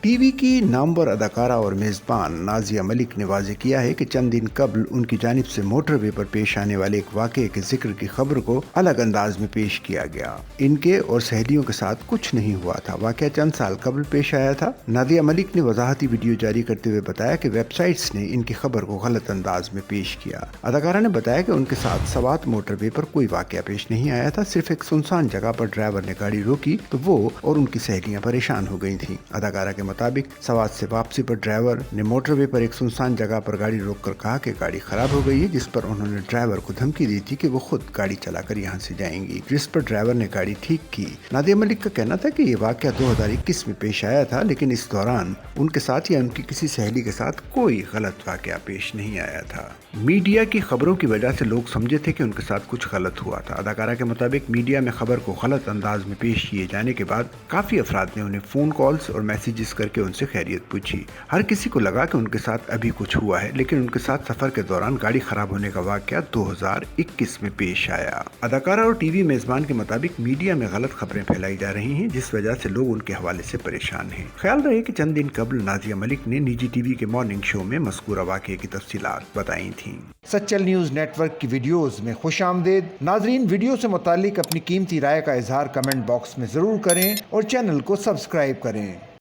T V کی نامور اداکارہ اور میزبان نازیہ ملک نے واضح کیا ہے کہ چند دن قبل ان کی جانب سے موٹر وے پر پیش آنے والے ایک واقعے کے ذکر کی خبر کو الگ انداز میں پیش کیا گیا۔ ان کے اور سہیلیوں کے ساتھ کچھ نہیں ہوا تھا۔ واقعہ چند سال قبل پیش آیا تھا۔ نازیہ ملک نے وضاحتی ویڈیو جاری کرتے ہوئے بتایا کہ ویب سائٹس نے ان کی خبر کو غلط انداز میں پیش کیا۔ اداکارہ نے بتایا کہ ان کے ساتھ سوات موٹر وے پر کوئی واقعہ پیش نہیں آیا تھا، صرف ایک سنسان جگہ پر ڈرائیور نے گاڑی روکی تو وہ اور ان کی سہیلیاں پریشان ہو گئی تھیں۔ اداکارہ کے مطابق سوات سے واپسی پر ڈرائیور نے موٹر وے پر ایک سنسان جگہ پر گاڑی روک کر کہا کہ گاڑی خراب ہو گئی ہے، جس پر انہوں نے ڈرائیور کو دھمکی دی تھی کہ وہ خود گاڑی چلا کر یہاں سے جائیں گی، جس پر ڈرائیور نے گاڑی ٹھیک کی۔ نازیہ ملک کا کہنا تھا کہ یہ واقعہ 2021 میں پیش آیا تھا، لیکن اس دوران ان کے ساتھ یا ان کی کسی سہیلی کے ساتھ کوئی غلط واقعہ پیش نہیں آیا تھا۔ میڈیا کی خبروں کی وجہ سے لوگ سمجھے تھے کہ ان کے ساتھ کچھ غلط ہوا تھا۔ اداکارہ کے مطابق میڈیا میں خبر کو غلط انداز میں پیش کیے جانے کے بعد کافی افراد نے انہیں فون کالز اور میسیجز کر کے ان سے خیریت پوچھی۔ ہر کسی کو لگا کہ ان کے ساتھ ابھی کچھ ہوا ہے، لیکن ان کے ساتھ سفر کے دوران گاڑی خراب ہونے کا واقعہ 2021 میں پیش آیا۔ اداکارہ اور ٹی وی میزبان کے مطابق میڈیا میں غلط خبریں پھیلائی جا رہی ہیں، جس وجہ سے لوگ ان کے حوالے سے پریشان ہیں۔ خیال رہے کہ چند دن قبل نازیہ ملک نے نجی ٹی وی کے مارننگ شو میں مذکورہ واقعے کی تفصیلات بتائی تھیں۔ سچل نیوز نیٹ ورک کی ویڈیوز میں خوش آمدید۔ ناظرین، ویڈیو سے متعلق اپنی قیمتی رائے کا اظہار کمنٹ باکس میں ضرور کریں اور چینل کو سبسکرائب کریں۔